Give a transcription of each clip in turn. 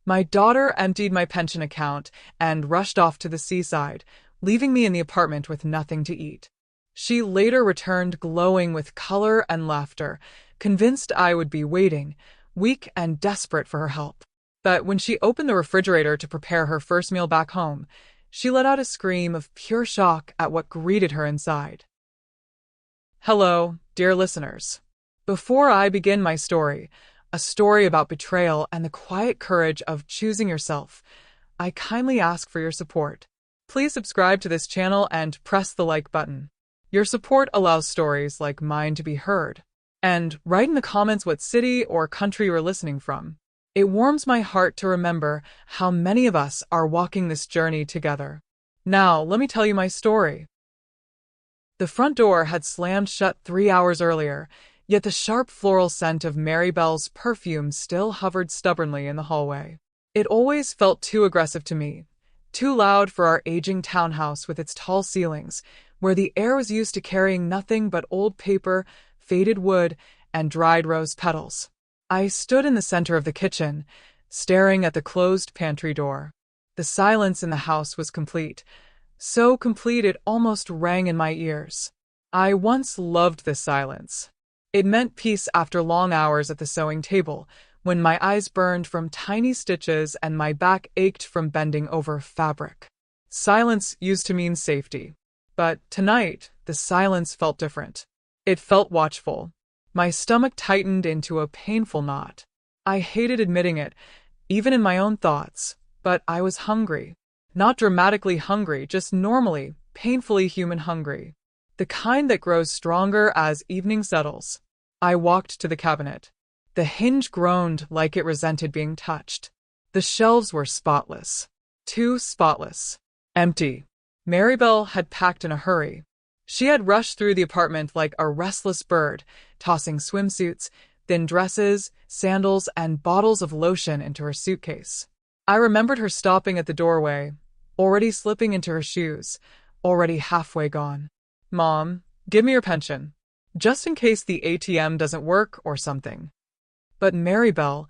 My daughter emptied my pension account and rushed off to the seaside, leaving me in the apartment with nothing to eat. She later returned glowing with color and laughter, convinced I would be waiting, weak and desperate for her help. But when she opened the refrigerator to prepare her first meal back home, she let out a scream of pure shock at what greeted her inside. Hello, dear listeners. Before I begin my story, a story about betrayal and the quiet courage of choosing yourself, I kindly ask for your support. Please subscribe to this channel and press the like button. Your support allows stories like mine to be heard. And write in the comments what city or country you're listening from. It warms my heart to remember how many of us are walking this journey together. Now, let me tell you my story. The front door had slammed shut 3 hours earlier, yet the sharp floral scent of Maribel's perfume still hovered stubbornly in the hallway. It always felt too aggressive to me, too loud for our aging townhouse with its tall ceilings, where the air was used to carrying nothing but old paper, faded wood, and dried rose petals. I stood in the center of the kitchen, staring at the closed pantry door. The silence in the house was complete, so complete it almost rang in my ears. I once loved this silence. It meant peace after long hours at the sewing table, when my eyes burned from tiny stitches and my back ached from bending over fabric. Silence used to mean safety. But tonight, the silence felt different. It felt watchful. My stomach tightened into a painful knot. I hated admitting it, even in my own thoughts, but I was hungry. Not dramatically hungry, just normally, painfully human hungry. The kind that grows stronger as evening settles. I walked to the cabinet. The hinge groaned like it resented being touched. The shelves were spotless. Too spotless. Empty. Maribel had packed in a hurry. She had rushed through the apartment like a restless bird, tossing swimsuits, thin dresses, sandals, and bottles of lotion into her suitcase. I remembered her stopping at the doorway, already slipping into her shoes, already halfway gone. Mom, give me your pension, just in case the ATM doesn't work or something. But Maribel,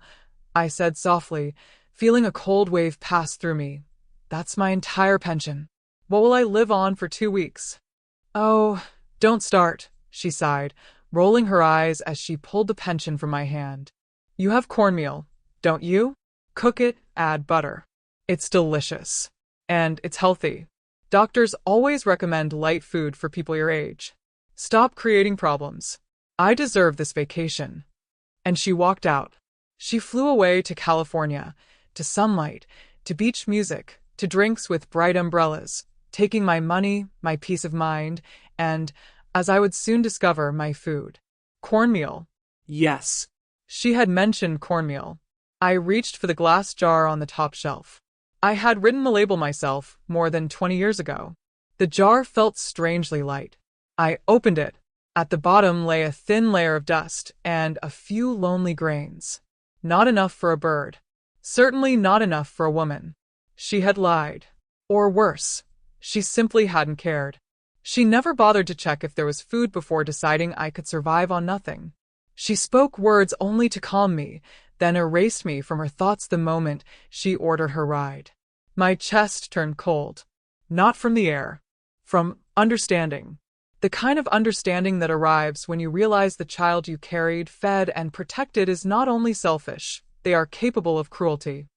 I said softly, feeling a cold wave pass through me. That's my entire pension. What will I live on for 2 weeks? Oh, don't start, she sighed, rolling her eyes as she pulled the pension from my hand. You have cornmeal, don't you? Cook it, add butter. It's delicious. And it's healthy. Doctors always recommend light food for people your age. Stop creating problems. I deserve this vacation. And she walked out. She flew away to California, to sunlight, to beach music, to drinks with bright umbrellas, taking my money, my peace of mind, and, as I would soon discover, my food. Cornmeal. Yes. She had mentioned cornmeal. I reached for the glass jar on the top shelf. I had written the label myself more than 20 years ago. The jar felt strangely light. I opened it. At the bottom lay a thin layer of dust and a few lonely grains. Not enough for a bird. Certainly not enough for a woman. She had lied. Or worse, she simply hadn't cared. She never bothered to check if there was food before deciding I could survive on nothing. She spoke words only to calm me, then erased me from her thoughts the moment she ordered her ride. My chest turned cold. Not from the air. From understanding. The kind of understanding that arrives when you realize the child you carried, fed, and protected is not only selfish, they are capable of cruelty.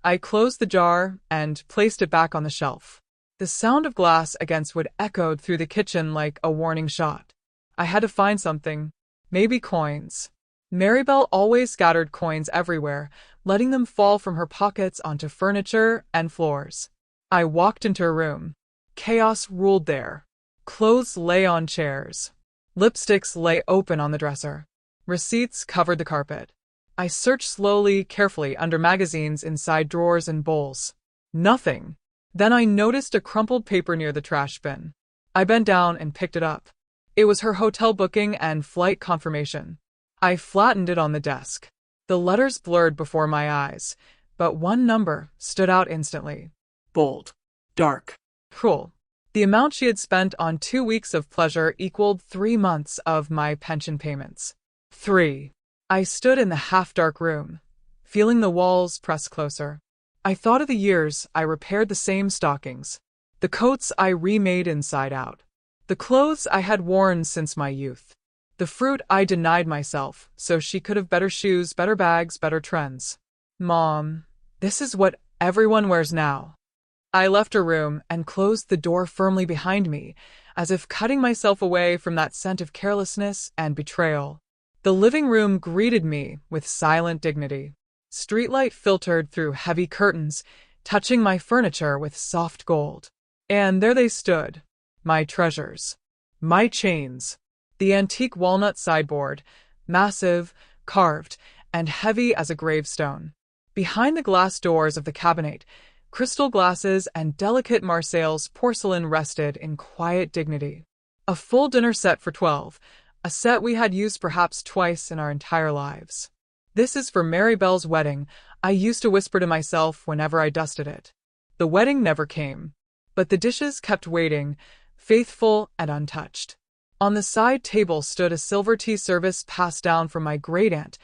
I closed the jar and placed it back on the shelf. The sound of glass against wood echoed through the kitchen like a warning shot. I had to find something. Maybe coins. Maribel always scattered coins everywhere, letting them fall from her pockets onto furniture and floors. I walked into her room. Chaos ruled there. Clothes lay on chairs. Lipsticks lay open on the dresser. Receipts covered the carpet. I searched slowly, carefully, under magazines, inside drawers and bowls. Nothing. Then I noticed a crumpled paper near the trash bin. I bent down and picked it up. It was her hotel booking and flight confirmation. I flattened it on the desk. The letters blurred before my eyes, but one number stood out instantly. Bold. Dark. Cruel. The amount she had spent on 2 weeks of pleasure equaled 3 months of my pension payments. 3. I stood in the half-dark room, feeling the walls press closer. I thought of the years I repaired the same stockings, the coats I remade inside out, the clothes I had worn since my youth, the fruit I denied myself so she could have better shoes, better bags, better trends. Mom, this is what everyone wears now. I left her room and closed the door firmly behind me, as if cutting myself away from that scent of carelessness and betrayal. The living room greeted me with silent dignity. Streetlight filtered through heavy curtains, touching my furniture with soft gold. And there they stood, my treasures, my chains, the antique walnut sideboard, massive, carved, and heavy as a gravestone. Behind the glass doors of the cabinet, crystal glasses and delicate Marseilles porcelain rested in quiet dignity. A full dinner set for 12, a set we had used perhaps twice in our entire lives. This is for Mary Bell's wedding, I used to whisper to myself whenever I dusted it. The wedding never came, but the dishes kept waiting, faithful and untouched. On the side table stood a silver tea service passed down from my great-aunt,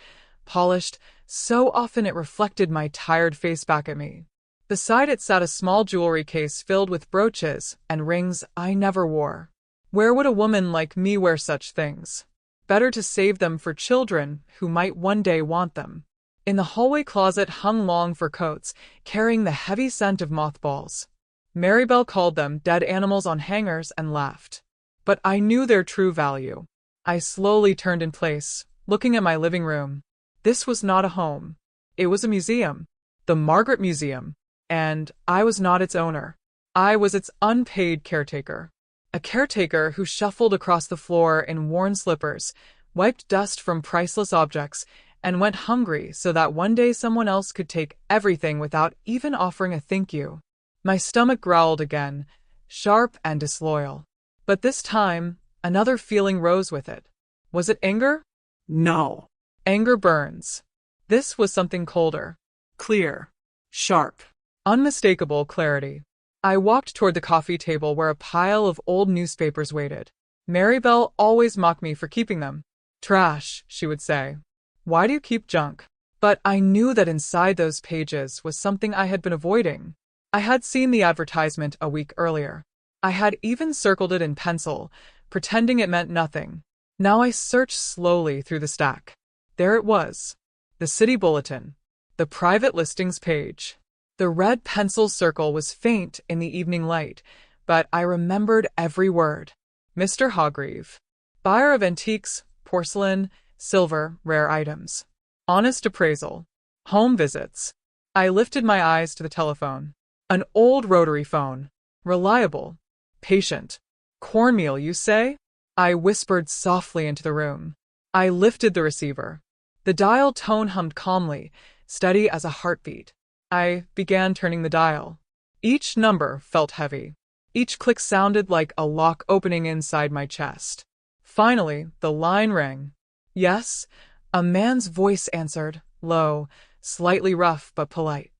polished so often it reflected my tired face back at me. Beside it sat a small jewelry case filled with brooches and rings I never wore. Where would a woman like me wear such things? Better to save them for children who might one day want them. In the hallway closet hung long fur coats, carrying the heavy scent of mothballs. Mary Bell called them dead animals on hangers and laughed. But I knew their true value. I slowly turned in place, looking at my living room. This was not a home. It was a museum. The Margaret Museum. And I was not its owner. I was its unpaid caretaker. A caretaker who shuffled across the floor in worn slippers, wiped dust from priceless objects, and went hungry so that one day someone else could take everything without even offering a thank you. My stomach growled again, sharp and disloyal. But this time, another feeling rose with it. Was it anger? No. Anger burns. This was something colder. Clear. Sharp. Unmistakable clarity. I walked toward the coffee table where a pile of old newspapers waited. Mary Bell always mocked me for keeping them. Trash, she would say. Why do you keep junk? But I knew that inside those pages was something I had been avoiding. I had seen the advertisement a week earlier. I had even circled it in pencil, pretending it meant nothing. Now I searched slowly through the stack. There it was. The city bulletin. The private listings page. The red pencil circle was faint in the evening light, but I remembered every word. Mr. Hargreave. Buyer of antiques, porcelain, silver, rare items. Honest appraisal. Home visits. I lifted my eyes to the telephone. An old rotary phone. Reliable. Patient. Cornmeal, you say? I whispered softly into the room. I lifted the receiver. The dial tone hummed calmly, steady as a heartbeat. I began turning the dial. Each number felt heavy. Each click sounded like a lock opening inside my chest. Finally, the line rang. Yes, a man's voice answered, low, slightly rough but polite.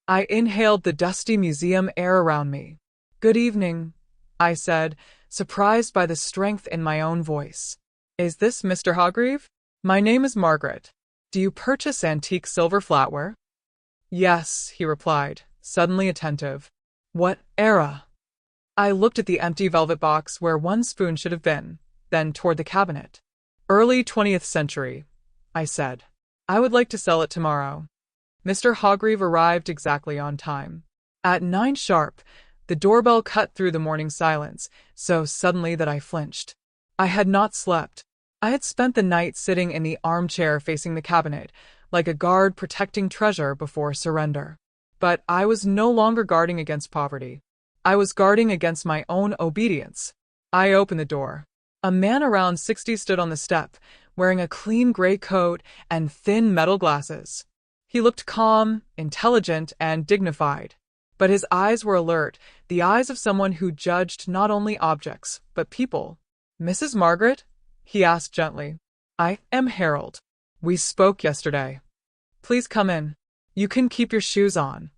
I inhaled the dusty museum air around me. Good evening, I said, surprised by the strength in my own voice. Is this Mr. Hargreave? My name is Margaret. Do you purchase antique silver flatware? Yes, he replied, suddenly attentive. What era? I looked at the empty velvet box where one spoon should have been, then toward the cabinet. Early 20th century, I said. I would like to sell it tomorrow. Mr. Hargreave arrived exactly on time. At 9 sharp, the doorbell cut through the morning silence, so suddenly that I flinched. I had not slept. I had spent the night sitting in the armchair facing the cabinet, like a guard protecting treasure before surrender. But I was no longer guarding against poverty. I was guarding against my own obedience. I opened the door. A man around 60 stood on the step, wearing a clean gray coat and thin metal glasses. He looked calm, intelligent, and dignified. But his eyes were alert, the eyes of someone who judged not only objects, but people. Mrs. Margaret? He asked gently. I am Harold. We spoke yesterday. Please come in. You can keep your shoes on.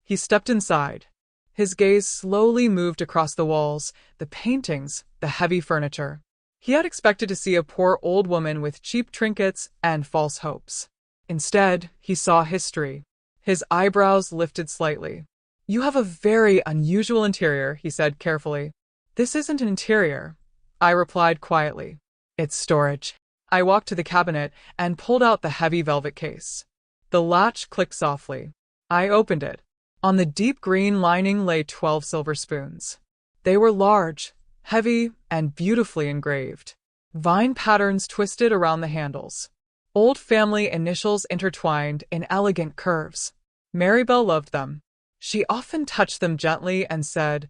He stepped inside. His gaze slowly moved across the walls, the paintings, the heavy furniture. He had expected to see a poor old woman with cheap trinkets and false hopes. Instead, he saw history. His eyebrows lifted slightly. You have a very unusual interior, he said carefully. This isn't an interior, I replied quietly. It's storage. I walked to the cabinet and pulled out the heavy velvet case. The latch clicked softly. I opened it. On the deep green lining lay 12 silver spoons. They were large, heavy, and beautifully engraved. Vine patterns twisted around the handles. Old family initials intertwined in elegant curves. Maribel loved them. She often touched them gently and said,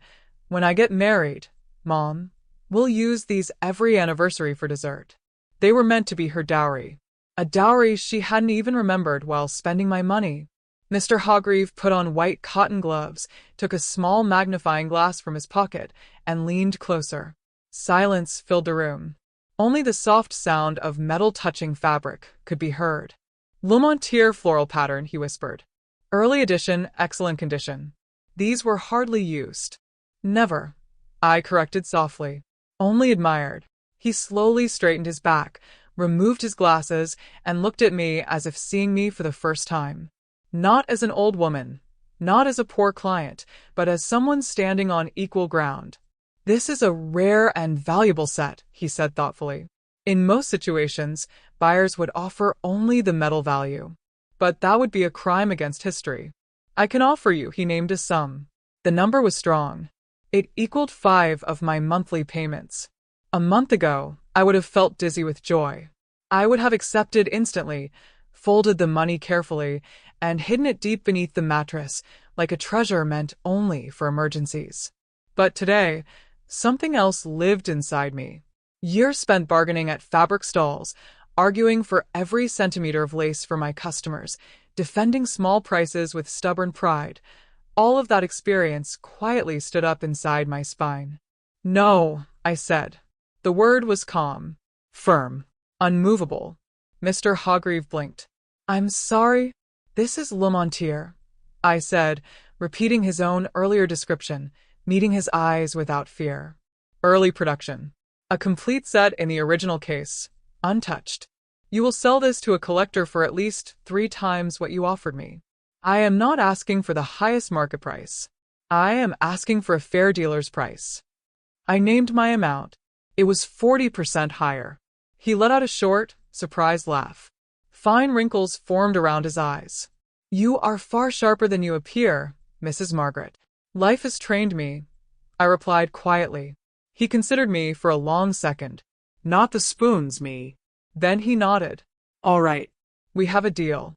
"When I get married, Mom, we'll use these every anniversary for dessert." They were meant to be her dowry. A dowry she hadn't even remembered while spending my money. Mr. Hargreave put on white cotton gloves, took a small magnifying glass from his pocket, and leaned closer. Silence filled the room. Only the soft sound of metal touching fabric could be heard. Le Montier floral pattern, he whispered. Early edition, excellent condition. These were hardly used. Never, I corrected softly. Only admired. He slowly straightened his back, removed his glasses, and looked at me as if seeing me for the first time. Not as an old woman, not as a poor client, but as someone standing on equal ground. This is a rare and valuable set, he said thoughtfully. In most situations, buyers would offer only the metal value. But that would be a crime against history. I can offer you, he named a sum. The number was strong. It equaled 5 of my monthly payments. A month ago, I would have felt dizzy with joy. I would have accepted instantly, folded the money carefully, and hidden it deep beneath the mattress, like a treasure meant only for emergencies. But today, something else lived inside me. Years spent bargaining at fabric stalls, arguing for every centimeter of lace for my customers, defending small prices with stubborn pride. All of that experience quietly stood up inside my spine. No, I said. The word was calm, firm, unmovable. Mr. Hargreave blinked. I'm sorry. This is Le Montier, I said, repeating his own earlier description, meeting his eyes without fear. Early production. A complete set in the original case, untouched. You will sell this to a collector for at least 3 times what you offered me. I am not asking for the highest market price. I am asking for a fair dealer's price. I named my amount. It was 40% higher. He let out a short, surprised laugh. Fine wrinkles formed around his eyes. You are far sharper than you appear, Mrs. Margaret. Life has trained me, I replied quietly. He considered me for a long second. Not the spoons, me. Then he nodded. All right. We have a deal.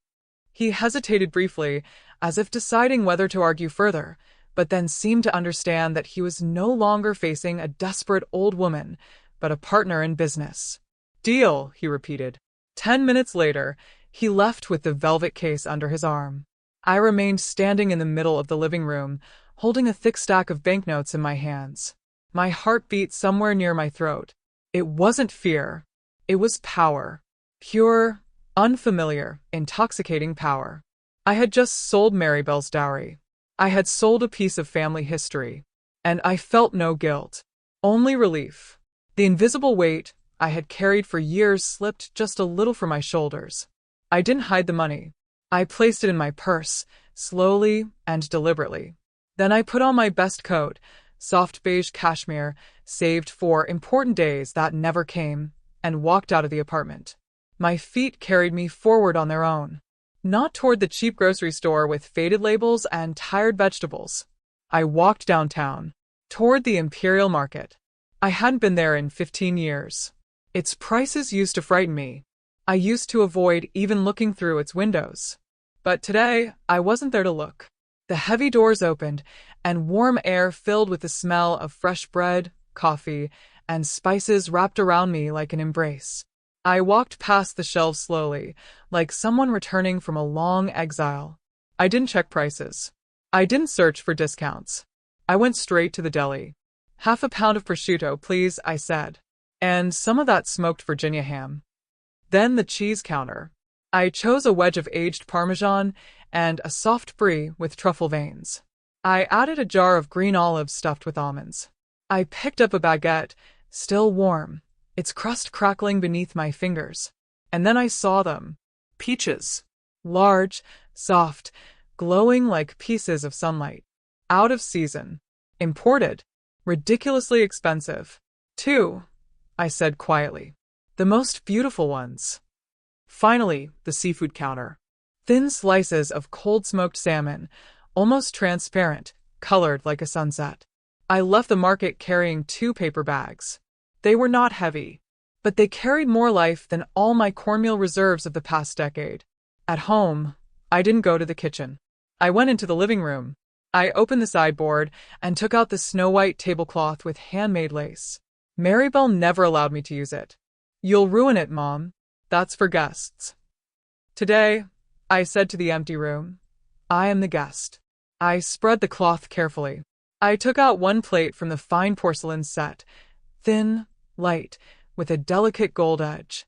He hesitated briefly, as if deciding whether to argue further, but then seemed to understand that he was no longer facing a desperate old woman, but a partner in business. Deal, he repeated. 10 minutes later, he left with the velvet case under his arm. I remained standing in the middle of the living room, holding a thick stack of banknotes in my hands. My heart beat somewhere near my throat. It wasn't fear. It was power. Pure, unfamiliar, intoxicating power. I had just sold Maribel's dowry. I had sold a piece of family history. And I felt no guilt. Only relief. The invisible weight I had carried for years slipped just a little from my shoulders. I didn't hide the money. I placed it in my purse, slowly and deliberately. Then I put on my best coat, soft beige cashmere, saved for important days that never came, and walked out of the apartment. My feet carried me forward on their own. Not toward the cheap grocery store with faded labels and tired vegetables. I walked downtown, toward the Imperial Market. I hadn't been there in 15 years. Its prices used to frighten me. I used to avoid even looking through its windows. But today, I wasn't there to look. The heavy doors opened, and warm air filled with the smell of fresh bread, coffee, and spices wrapped around me like an embrace. I walked past the shelves slowly, like someone returning from a long exile. I didn't check prices. I didn't search for discounts. I went straight to the deli. "Half a pound of prosciutto, please," I said. "And some of that smoked Virginia ham." Then the cheese counter. I chose a wedge of aged Parmesan and a soft brie with truffle veins. I added a jar of green olives stuffed with almonds. I picked up a baguette, still warm, its crust crackling beneath my fingers. And then I saw them. Peaches. Large, soft, glowing like pieces of sunlight. Out of season. Imported. Ridiculously expensive. Two, I said quietly. The most beautiful ones. Finally, the seafood counter. Thin slices of cold smoked salmon, almost transparent, colored like a sunset. I left the market carrying 2 paper bags. They were not heavy, but they carried more life than all my cornmeal reserves of the past decade. At home, I didn't go to the kitchen. I went into the living room. I opened the sideboard and took out the snow-white tablecloth with handmade lace. Maribel never allowed me to use it. You'll ruin it, Mom. That's for guests. Today, I said to the empty room, I am the guest. I spread the cloth carefully. I took out 1 plate from the fine porcelain set, thin, light, with a delicate gold edge.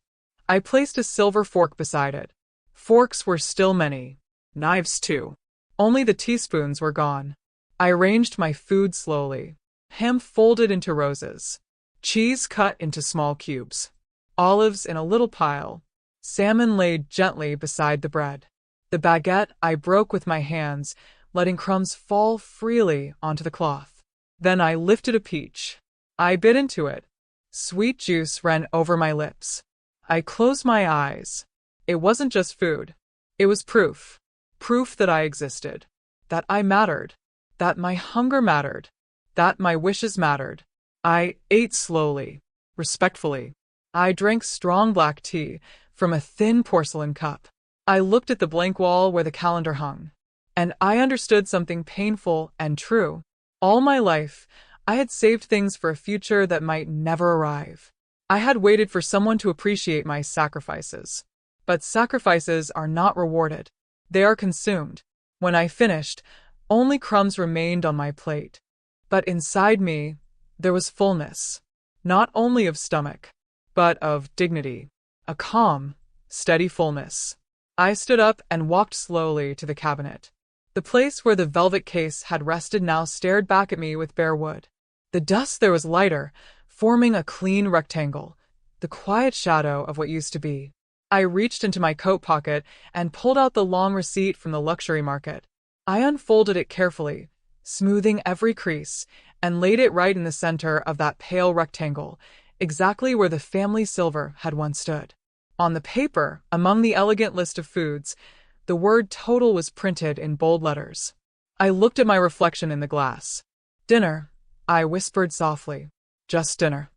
I placed a silver fork beside it. Forks were still many. Knives too. Only the teaspoons were gone. I arranged my food slowly. Ham folded into roses. Cheese cut into small cubes. Olives in a little pile. Salmon laid gently beside the bread. The baguette I broke with my hands, letting crumbs fall freely onto the cloth. Then I lifted a peach. I bit into it. Sweet juice ran over my lips. I closed my eyes. It wasn't just food. It was proof. Proof that I existed. That I mattered. That my hunger mattered. That my wishes mattered. I ate slowly, respectfully. I drank strong black tea from a thin porcelain cup. I looked at the blank wall where the calendar hung. And I understood something painful and true. All my life, I had saved things for a future that might never arrive. I had waited for someone to appreciate my sacrifices. But sacrifices are not rewarded. They are consumed. When I finished, only crumbs remained on my plate. But inside me, there was fullness. Not only of stomach, but of dignity. A calm, steady fullness. I stood up and walked slowly to the cabinet. The place where the velvet case had rested now stared back at me with bare wood. The dust there was lighter, forming a clean rectangle, the quiet shadow of what used to be. I reached into my coat pocket and pulled out the long receipt from the luxury market. I unfolded it carefully, smoothing every crease, and laid it right in the center of that pale rectangle, exactly where the family silver had once stood. On the paper, among the elegant list of foods, the word total was printed in bold letters. I looked at my reflection in the glass. Dinner, I whispered softly. Just dinner.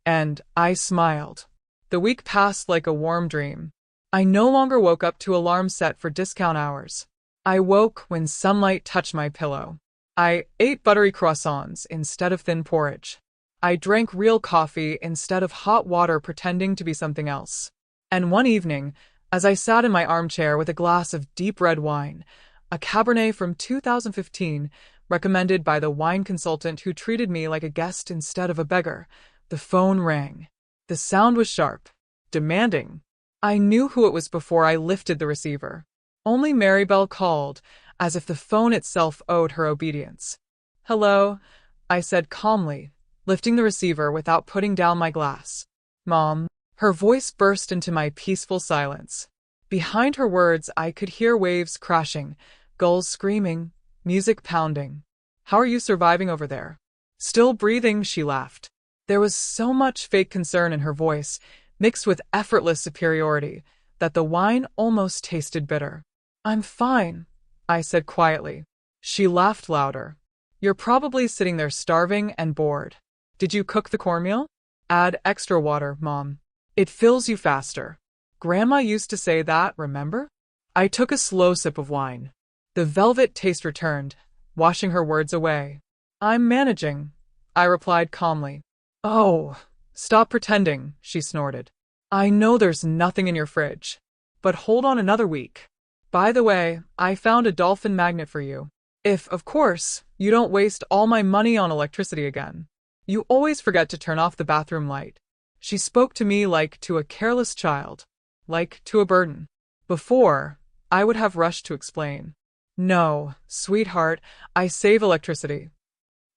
And I smiled. The week passed like a warm dream. I no longer woke up to alarms set for discount hours. I woke when sunlight touched my pillow. I ate buttery croissants instead of thin porridge. I drank real coffee instead of hot water pretending to be something else. And one evening, as I sat in my armchair with a glass of deep red wine, a Cabernet from 2015, recommended by the wine consultant who treated me like a guest instead of a beggar, the phone rang. The sound was sharp, demanding. I knew who it was before I lifted the receiver. Only Maribel called, as if the phone itself owed her obedience. Hello, I said calmly, lifting the receiver without putting down my glass. Mom. Her voice burst into my peaceful silence. Behind her words, I could hear waves crashing, gulls screaming, music pounding. How are you surviving over there? Still breathing, she laughed. There was so much fake concern in her voice, mixed with effortless superiority, that the wine almost tasted bitter. I'm fine, I said quietly. She laughed louder. You're probably sitting there starving and bored. Did you cook the cornmeal? Add extra water, Mom. It fills you faster. Grandma used to say that, remember? I took a slow sip of wine. The velvet taste returned, washing her words away. I'm managing, I replied calmly. Oh, stop pretending, she snorted. I know there's nothing in your fridge. But hold on another week. By the way, I found a dolphin magnet for you. If, of course, you don't waste all my money on electricity again. You always forget to turn off the bathroom light. She spoke to me like to a careless child, like to a burden. Before, I would have rushed to explain. No, sweetheart, I save electricity.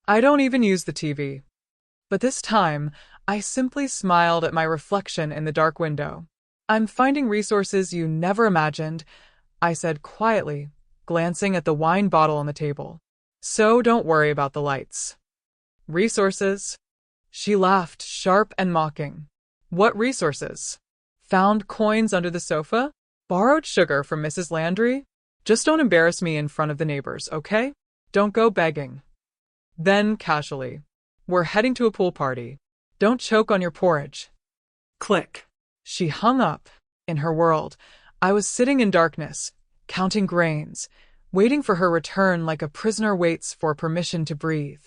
I don't even use the TV. But this time, I simply smiled at my reflection in the dark window. I'm finding resources you never imagined, I said quietly, glancing at the wine bottle on the table. So don't worry about the lights. Resources? She laughed, sharp and mocking. What resources? Found coins under the sofa? Borrowed sugar from Mrs. Landry? Just don't embarrass me in front of the neighbors, okay? Don't go begging. Then, casually, we're heading to a pool party. Don't choke on your porridge. Click. She hung up. In her world, I was sitting in darkness, counting grains, waiting for her return like a prisoner waits for permission to breathe.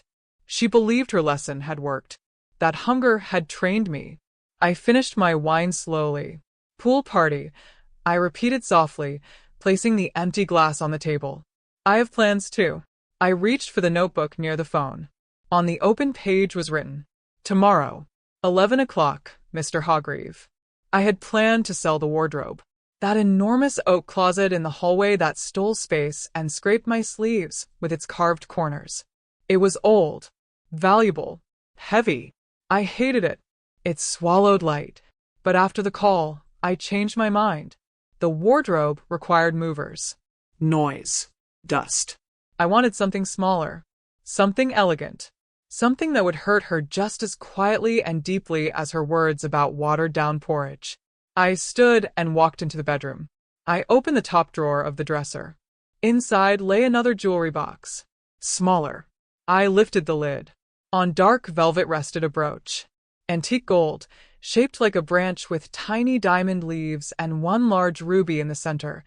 She believed her lesson had worked. That hunger had trained me. I finished my wine slowly. Pool party, I repeated softly, placing the empty glass on the table. I have plans too. I reached for the notebook near the phone. On the open page was written, tomorrow, 11 o'clock, Mr. Hargreave. I had planned to sell the wardrobe. That enormous oak closet in the hallway that stole space and scraped my sleeves with its carved corners. It was old, valuable, heavy. I hated it. It swallowed light. But after the call, I changed my mind. The wardrobe required movers. Noise. Dust. I wanted something smaller. Something elegant. Something that would hurt her just as quietly and deeply as her words about watered-down porridge. I stood and walked into the bedroom. I opened the top drawer of the dresser. Inside lay another jewelry box. Smaller. I lifted the lid. On dark velvet rested a brooch. Antique gold, shaped like a branch with tiny diamond leaves and one large ruby in the center.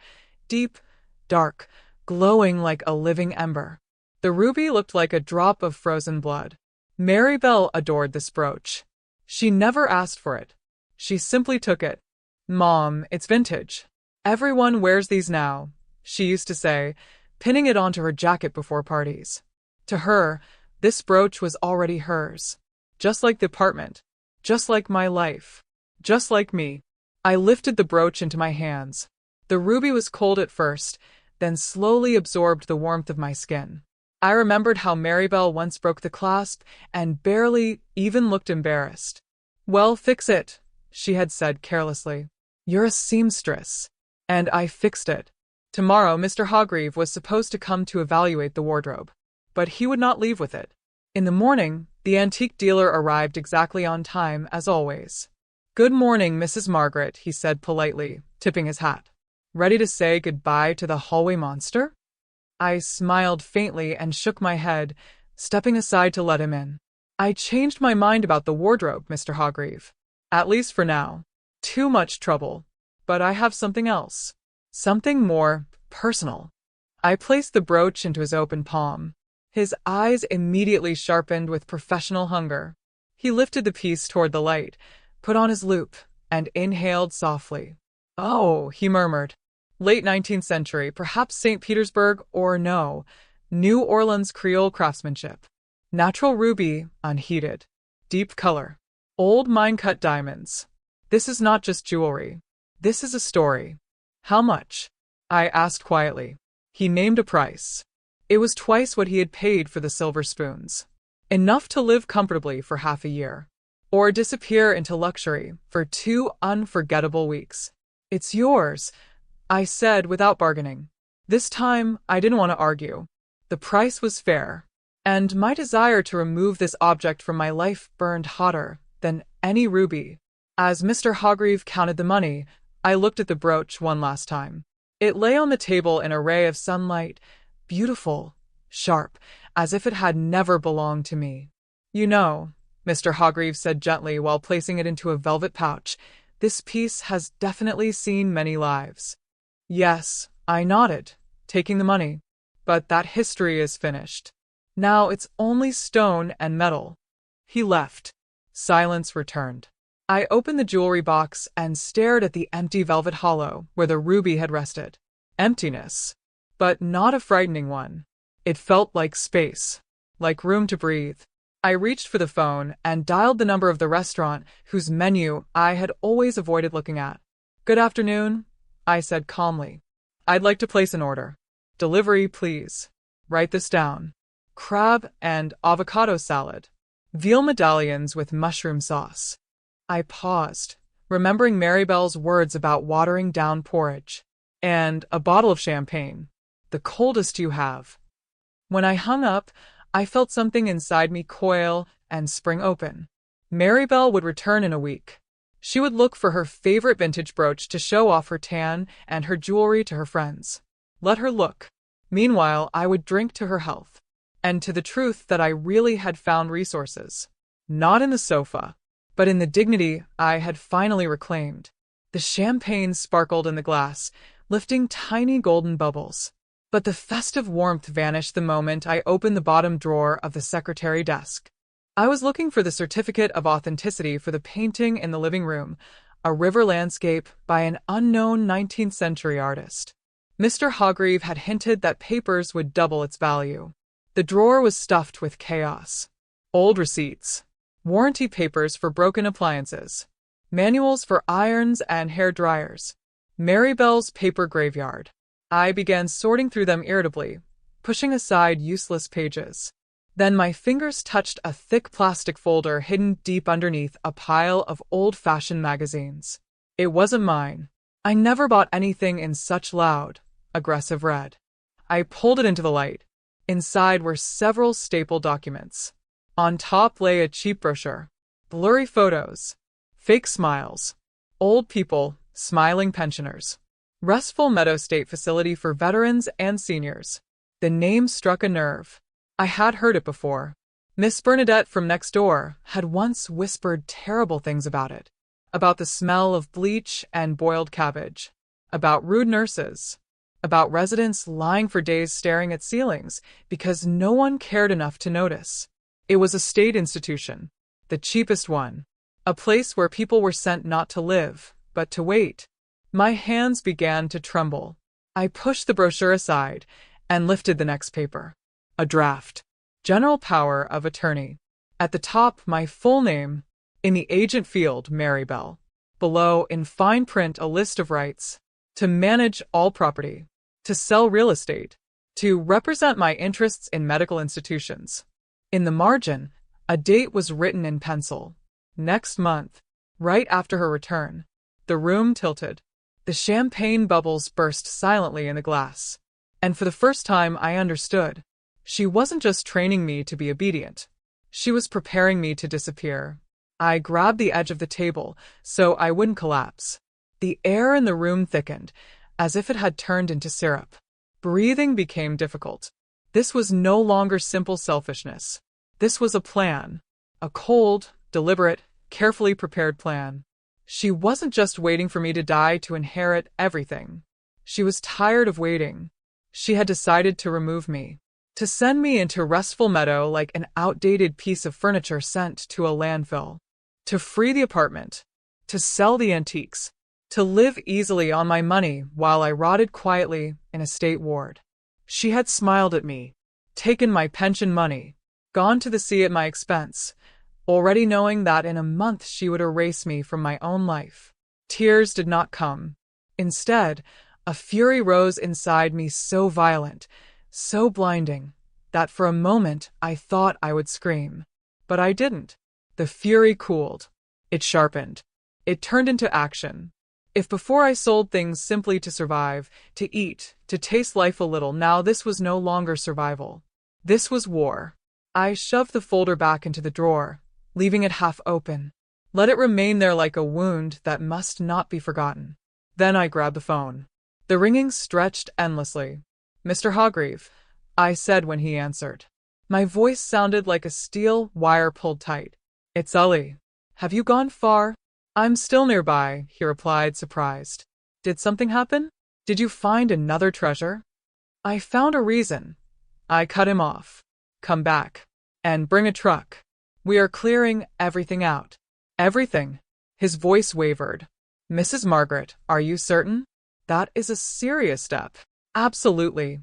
Deep, dark, glowing like a living ember. The ruby looked like a drop of frozen blood. Maribel adored this brooch. She never asked for it. She simply took it. Mom, it's vintage. Everyone wears these now, she used to say, pinning it onto her jacket before parties. To her, this brooch was already hers. Just like the apartment. Just like my life. Just like me. I lifted the brooch into my hands. The ruby was cold at first, then slowly absorbed the warmth of my skin. I remembered how Maribel once broke the clasp and barely even looked embarrassed. Well, fix it, she had said carelessly. You're a seamstress. And I fixed it. Tomorrow, Mr. Hargreave was supposed to come to evaluate the wardrobe. But he would not leave with it. In the morning, the antique dealer arrived exactly on time, as always. Good morning, Mrs. Margaret, he said politely, tipping his hat. Ready to say goodbye to the hallway monster? I smiled faintly and shook my head, stepping aside to let him in. I changed my mind about the wardrobe, Mr. Hargreave. At least for now. Too much trouble. But I have something else. Something more personal. I placed the brooch into his open palm. His eyes immediately sharpened with professional hunger. He lifted the piece toward the light, put on his loupe, and inhaled softly. Oh, he murmured. Late 19th century, perhaps St. Petersburg, or no, New Orleans Creole craftsmanship. Natural ruby, unheated. Deep color. Old mine-cut diamonds. This is not just jewelry. This is a story. How much? I asked quietly. He named a price. It was twice what he had paid for the silver spoons. Enough to live comfortably for half a year. Or disappear into luxury for 2 unforgettable weeks. It's yours, I said without bargaining. This time, I didn't want to argue. The price was fair. And my desire to remove this object from my life burned hotter than any ruby. As Mr. Hargreave counted the money, I looked at the brooch one last time. It lay on the table in a ray of sunlight, beautiful, sharp, as if it had never belonged to me. You know, Mr. Hargreave said gently while placing it into a velvet pouch, this piece has definitely seen many lives. Yes, I nodded, taking the money. But that history is finished. Now it's only stone and metal. He left. Silence returned. I opened the jewelry box and stared at the empty velvet hollow where the ruby had rested. Emptiness. But not a frightening one. It felt like space. Like room to breathe. I reached for the phone and dialed the number of the restaurant whose menu I had always avoided looking at. Good afternoon, I said calmly. I'd like to place an order. Delivery, please. Write this down. Crab and avocado salad. Veal medallions with mushroom sauce. I paused, remembering Maribel's words about watering down porridge. And a bottle of champagne. The coldest you have. When I hung up, I felt something inside me coil and spring open. Maribel would return in a week. She would look for her favorite vintage brooch to show off her tan and her jewelry to her friends. Let her look. Meanwhile, I would drink to her health and to the truth that I really had found resources. Not in the sofa, but in the dignity I had finally reclaimed. The champagne sparkled in the glass, lifting tiny golden bubbles. But the festive warmth vanished the moment I opened the bottom drawer of the secretary desk. I was looking for the certificate of authenticity for the painting in the living room, a river landscape by an unknown 19th century artist. Mr. Hargreave had hinted that papers would double its value. The drawer was stuffed with chaos. Old receipts, warranty papers for broken appliances, manuals for irons and hair dryers, Maribel's paper graveyard. I began sorting through them irritably, pushing aside useless pages. Then my fingers touched a thick plastic folder hidden deep underneath a pile of old-fashioned magazines. It wasn't mine. I never bought anything in such loud, aggressive red. I pulled it into the light. Inside were several stapled documents. On top lay a cheap brochure. Blurry photos. Fake smiles. Old people, smiling pensioners. Restful Meadow State Facility for Veterans and Seniors. The name struck a nerve. I had heard it before. Miss Bernadette from next door had once whispered terrible things about it. About the smell of bleach and boiled cabbage. About rude nurses. About residents lying for days staring at ceilings because no one cared enough to notice. It was a state institution, the cheapest one. A place where people were sent not to live, but to wait. My hands began to tremble. I pushed the brochure aside and lifted the next paper. A draft. General power of attorney. At the top, my full name. In the agent field, Maribel. Below, in fine print, a list of rights. To manage all property. To sell real estate. To represent my interests in medical institutions. In the margin, a date was written in pencil. Next month. Right after her return. The room tilted. The champagne bubbles burst silently in the glass. And for the first time I understood. She wasn't just training me to be obedient. She was preparing me to disappear. I grabbed the edge of the table so I wouldn't collapse. The air in the room thickened, as if it had turned into syrup. Breathing became difficult. This was no longer simple selfishness. This was a plan. A cold, deliberate, carefully prepared plan. She wasn't just waiting for me to die to inherit everything. She was tired of waiting. She had decided to remove me. To send me into Restful Meadow like an outdated piece of furniture sent to a landfill. To free the apartment. To sell the antiques. To live easily on my money while I rotted quietly in a state ward. She had smiled at me. Taken my pension money. Gone to the sea at my expense. Already knowing that in a month she would erase me from my own life. Tears did not come. Instead, a fury rose inside me so violent, so blinding, that for a moment I thought I would scream. But I didn't. The fury cooled. It sharpened. It turned into action. If before I sold things simply to survive, to eat, to taste life a little, now this was no longer survival. This was war. I shoved the folder back into the drawer, leaving it half open. Let it remain there like a wound that must not be forgotten. Then I grabbed the phone. The ringing stretched endlessly. "Mr. Hargreave," I said when he answered. My voice sounded like a steel wire pulled tight. "It's Shelly. Have you gone far?" "I'm still nearby," he replied, surprised. "Did something happen? Did you find another treasure?" "I found a reason." I cut him off. "Come back. And bring a truck. We are clearing everything out." "Everything?" His voice wavered. "Mrs. Margaret, are you certain? That is a serious step." "Absolutely,"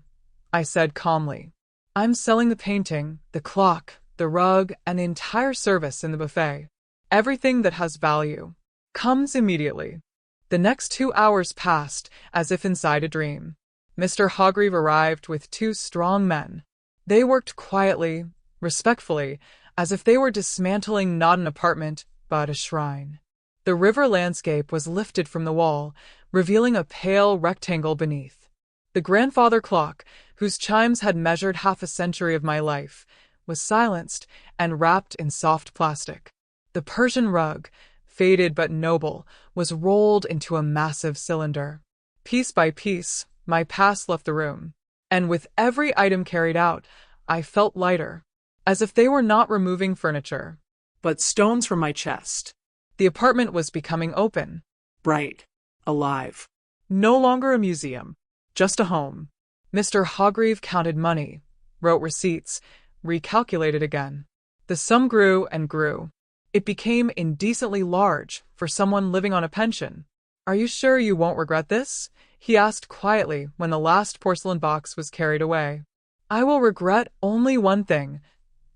I said calmly. "I'm selling the painting, the clock, the rug, and the entire service in the buffet. Everything that has value. Comes immediately." The next 2 hours passed as if inside a dream. Mr. Hargreave arrived with 2 strong men. They worked quietly, respectfully, as if they were dismantling not an apartment, but a shrine. The river landscape was lifted from the wall, revealing a pale rectangle beneath. The grandfather clock, whose chimes had measured half a century of my life, was silenced and wrapped in soft plastic. The Persian rug, faded but noble, was rolled into a massive cylinder. Piece by piece, my past left the room, and with every item carried out, I felt lighter, as if they were not removing furniture, but stones from my chest. The apartment was becoming open. Bright. Alive. No longer a museum, just a home. Mr. Hargreave counted money, wrote receipts, recalculated again. The sum grew and grew. It became indecently large for someone living on a pension. "Are you sure you won't regret this?" he asked quietly when the last porcelain box was carried away. "I will regret only one thing,"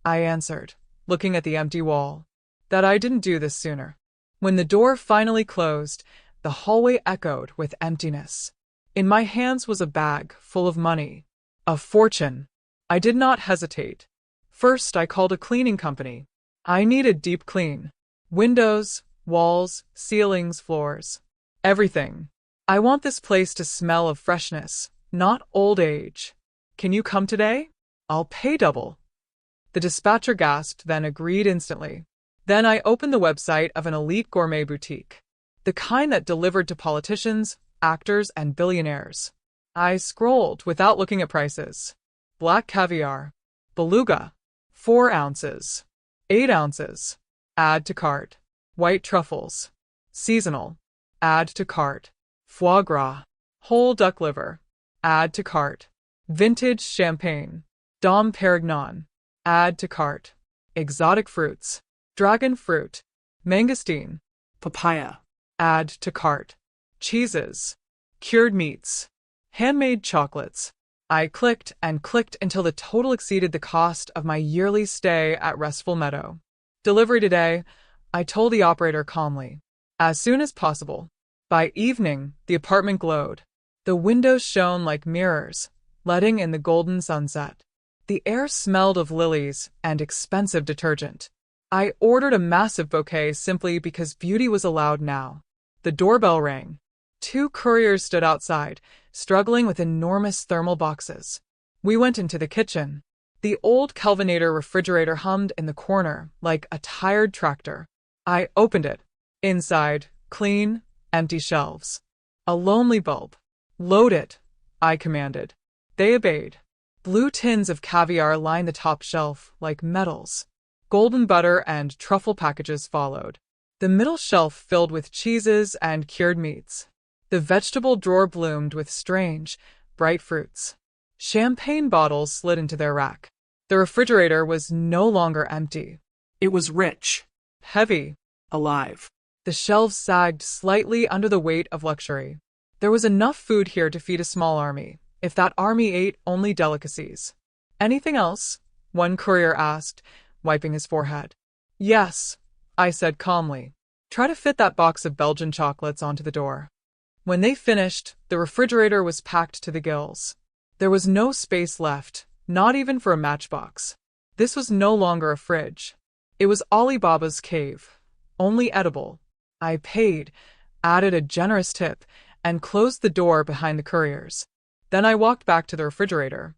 I answered, looking at the empty wall. "That I didn't do this sooner." When the door finally closed, the hallway echoed with emptiness. In my hands was a bag full of money. A fortune. I did not hesitate. First, I called a cleaning company. I needed deep clean. Windows, walls, ceilings, floors. Everything. "I want this place to smell of freshness, not old age. Can you come today? I'll pay double." The dispatcher gasped, then agreed instantly. Then I opened the website of an elite gourmet boutique, the kind that delivered to politicians, actors, and billionaires. I scrolled without looking at prices. Black caviar. Beluga. 4 ounces. 8 ounces. Add to cart. White truffles. Seasonal. Add to cart. Foie gras. Whole duck liver. Add to cart. Vintage champagne. Dom Perignon. Add to cart. Exotic fruits. Dragon fruit. Mangosteen. Papaya. Add to cart. Cheeses. Cured meats. Handmade chocolates. I clicked and clicked until the total exceeded the cost of my yearly stay at Restful Meadow. "Delivery today," I told the operator calmly. "As soon as possible." By evening, the apartment glowed. The windows shone like mirrors, letting in the golden sunset. The air smelled of lilies and expensive detergent. I ordered a massive bouquet simply because beauty was allowed now. The doorbell rang. 2 couriers stood outside, struggling with enormous thermal boxes. We went into the kitchen. The old Kelvinator refrigerator hummed in the corner like a tired tractor. I opened it. Inside, clean, empty shelves. A lonely bulb. "Load it," I commanded. They obeyed. Blue tins of caviar lined the top shelf like medals. Golden butter and truffle packages followed. The middle shelf filled with cheeses and cured meats. The vegetable drawer bloomed with strange, bright fruits. Champagne bottles slid into their rack. The refrigerator was no longer empty. It was rich. Heavy. Alive. The shelves sagged slightly under the weight of luxury. There was enough food here to feed a small army, if that army ate only delicacies. "Anything else?" one courier asked, wiping his forehead. "Yes," I said calmly. "Try to fit that box of Belgian chocolates onto the door." When they finished, the refrigerator was packed to the gills. There was no space left, not even for a matchbox. This was no longer a fridge. It was Alibaba's cave, only edible. I paid, added a generous tip, and closed the door behind the couriers. Then I walked back to the refrigerator.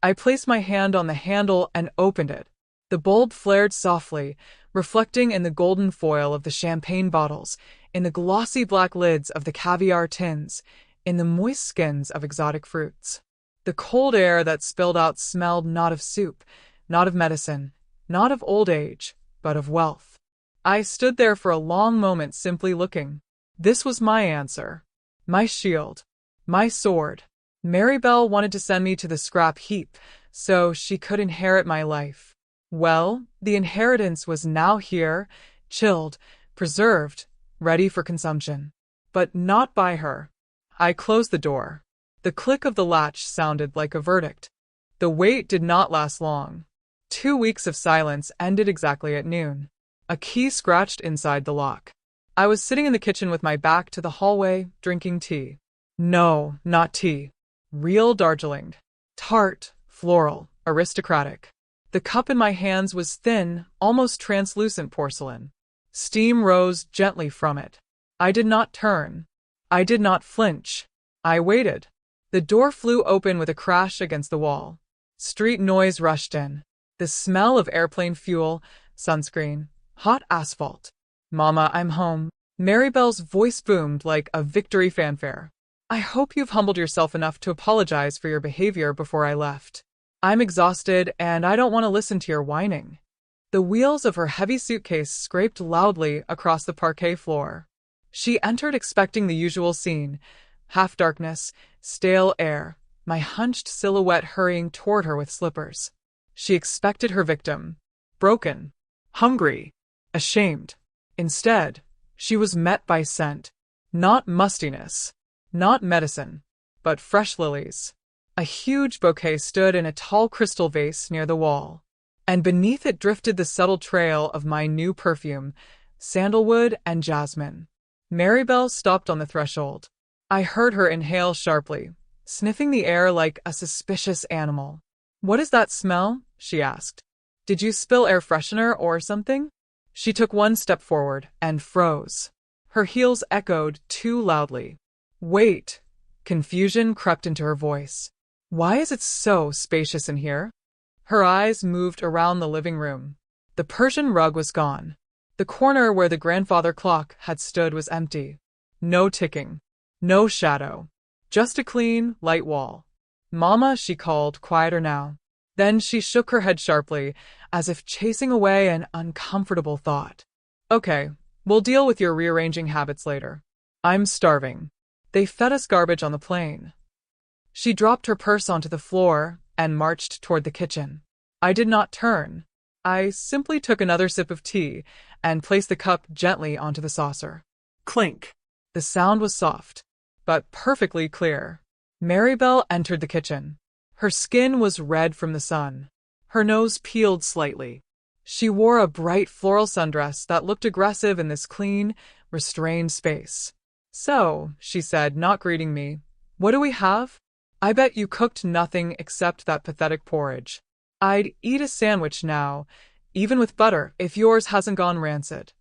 I placed my hand on the handle and opened it. The bulb flared softly, reflecting in the golden foil of the champagne bottles, in the glossy black lids of the caviar tins, in the moist skins of exotic fruits. The cold air that spilled out smelled not of soup, not of medicine, not of old age, but of wealth. I stood there for a long moment simply looking. This was my answer. My shield. My sword. Maribel wanted to send me to the scrap heap, so she could inherit my life. Well, the inheritance was now here, chilled, preserved, ready for consumption. But not by her. I closed the door. The click of the latch sounded like a verdict. The wait did not last long. 2 weeks of silence ended exactly at noon. A key scratched inside the lock. I was sitting in the kitchen with my back to the hallway, drinking tea. No, not tea. Real Darjeeling. Tart, floral, aristocratic. The cup in my hands was thin, almost translucent porcelain. Steam rose gently from it. I did not turn. I did not flinch. I waited. The door flew open with a crash against the wall. Street noise rushed in. The smell of airplane fuel, sunscreen, hot asphalt. "Mama, I'm home." Maribel's voice boomed like a victory fanfare. "I hope you've humbled yourself enough to apologize for your behavior before I left. I'm exhausted and I don't want to listen to your whining." The wheels of her heavy suitcase scraped loudly across the parquet floor. She entered expecting the usual scene: half darkness, stale air, my hunched silhouette hurrying toward her with slippers. She expected her victim: broken, hungry, ashamed. Instead, she was met by scent. Not mustiness, not medicine, but fresh lilies. A huge bouquet stood in a tall crystal vase near the wall, and beneath it drifted the subtle trail of my new perfume, sandalwood and jasmine. Maribel stopped on the threshold. I heard her inhale sharply, sniffing the air like a suspicious animal. "What is that smell?" she asked. "Did you spill air freshener or something?" She took one step forward and froze. Her heels echoed too loudly. "Wait." Confusion crept into her voice. "Why is it so spacious in here?" Her eyes moved around the living room. The Persian rug was gone. The corner where the grandfather clock had stood was empty. No ticking. No shadow. Just a clean, light wall. "Mama," she called, quieter now. Then she shook her head sharply, as if chasing away an uncomfortable thought. "Okay, we'll deal with your rearranging habits later. I'm starving. They fed us garbage on the plane." She dropped her purse onto the floor and marched toward the kitchen. I did not turn. I simply took another sip of tea and placed the cup gently onto the saucer. Clink. The sound was soft, but perfectly clear. Maribel entered the kitchen. Her skin was red from the sun. Her nose peeled slightly. She wore a bright floral sundress that looked aggressive in this clean, restrained space. "So," she said, not greeting me, "what do we have? I bet you cooked nothing except that pathetic porridge. I'd eat a sandwich now, even with butter, if yours hasn't gone rancid."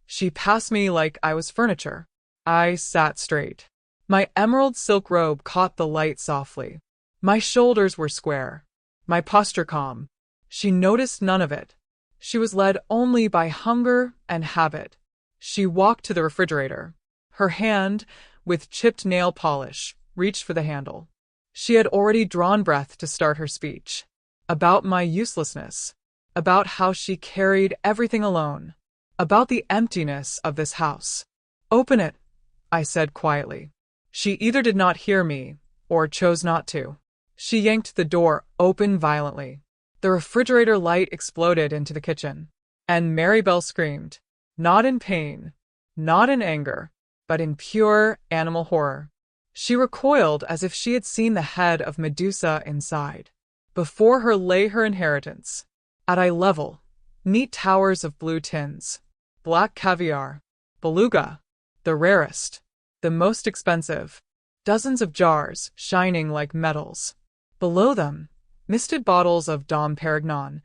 She passed me like I was furniture. I sat straight. My emerald silk robe caught the light softly. My shoulders were square, my posture calm. She noticed none of it. She was led only by hunger and habit. She walked to the refrigerator. Her hand, with chipped nail polish, reached for the handle. She had already drawn breath to start her speech. About my uselessness. About how she carried everything alone. About the emptiness of this house. "Open it," I said quietly. She either did not hear me, or chose not to. She yanked the door open violently. The refrigerator light exploded into the kitchen, and Maribel screamed, not in pain, not in anger, but in pure animal horror. She recoiled as if she had seen the head of Medusa inside. Before her lay her inheritance. At eye level, neat towers of blue tins, black caviar, beluga, the rarest, the most expensive, dozens of jars shining like metals. Below them, misted bottles of Dom Perignon,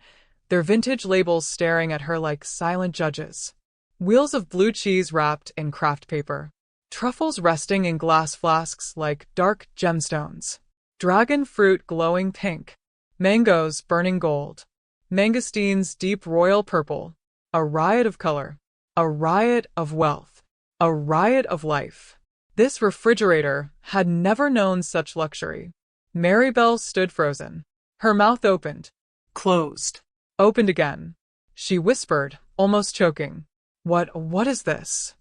their vintage labels staring at her like silent judges. Wheels of blue cheese wrapped in craft paper. Truffles resting in glass flasks like dark gemstones. Dragon fruit glowing pink. Mangoes burning gold. Mangosteens deep royal purple. A riot of color. A riot of wealth. A riot of life. This refrigerator had never known such luxury. Maribel stood frozen. Her mouth opened. Closed. Opened again. She whispered, almost choking, What is this?"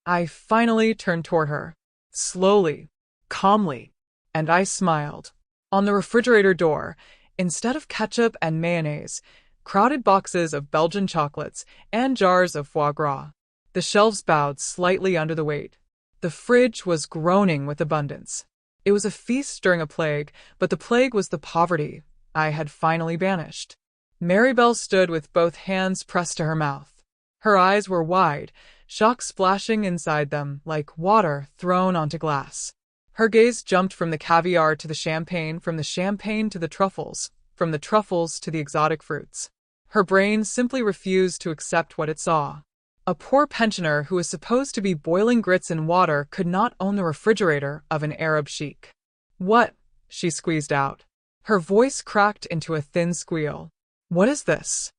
I finally turned toward her. Slowly, calmly, and I smiled. On the refrigerator door, instead of ketchup and mayonnaise, crowded boxes of Belgian chocolates and jars of foie gras. The shelves bowed slightly under the weight. The fridge was groaning with abundance. It was a feast during a plague, but the plague was the poverty I had finally banished. Maribel stood with both hands pressed to her mouth. Her eyes were wide, shock splashing inside them like water thrown onto glass. Her gaze jumped from the caviar to the champagne, from the champagne to the truffles, from the truffles to the exotic fruits. Her brain simply refused to accept what it saw. A poor pensioner who was supposed to be boiling grits in water could not own the refrigerator of an Arab sheik. What? She squeezed out. Her voice cracked into a thin squeal. What is this?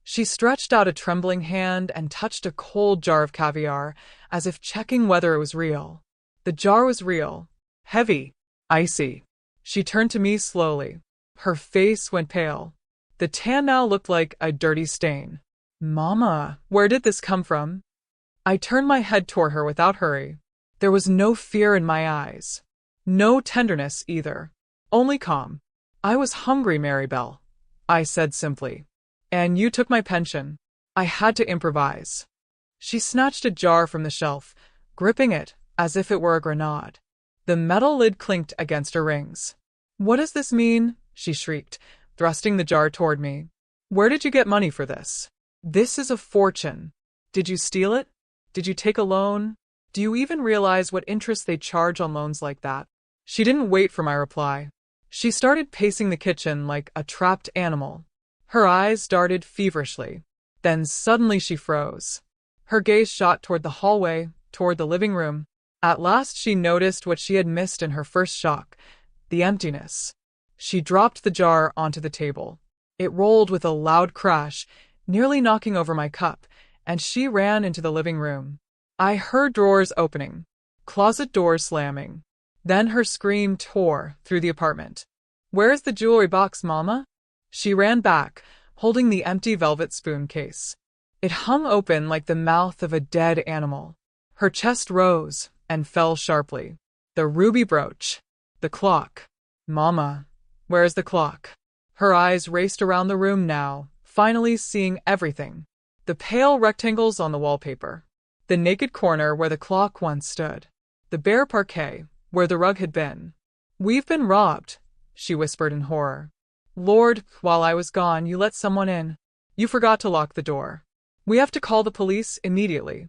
She stretched out a trembling hand and touched a cold jar of caviar, as if checking whether it was real. The jar was real. Heavy. Icy. She turned to me slowly. Her face went pale. The tan now looked like a dirty stain. Mama, where did this come from? I turned my head toward her without hurry. There was no fear in my eyes. No tenderness either. Only calm. I was hungry, Maribel, I said simply. And you took my pension. I had to improvise. She snatched a jar from the shelf, gripping it as if it were a grenade. The metal lid clinked against her rings. What does this mean? She shrieked, thrusting the jar toward me. Where did you get money for this? This is a fortune. Did you steal it? Did you take a loan? Do you even realize what interest they charge on loans like that? She didn't wait for my reply. She started pacing the kitchen like a trapped animal. Her eyes darted feverishly. Then suddenly she froze. Her gaze shot toward the hallway, toward the living room. At last she noticed what she had missed in her first shock, the emptiness. She dropped the jar onto the table. It rolled with a loud crash, nearly knocking over my cup, and she ran into the living room. I heard drawers opening, closet doors slamming. Then her scream tore through the apartment. Where's the jewelry box, Mama? She ran back, holding the empty velvet spoon case. It hung open like the mouth of a dead animal. Her chest rose and fell sharply. The ruby brooch. The clock. Mama, where's the clock? Her eyes raced around the room now, finally seeing everything. The pale rectangles on the wallpaper. The naked corner where the clock once stood. The bare parquet, where the rug had been. We've been robbed, she whispered in horror. Lord, while I was gone, you let someone in. You forgot to lock the door. We have to call the police immediately.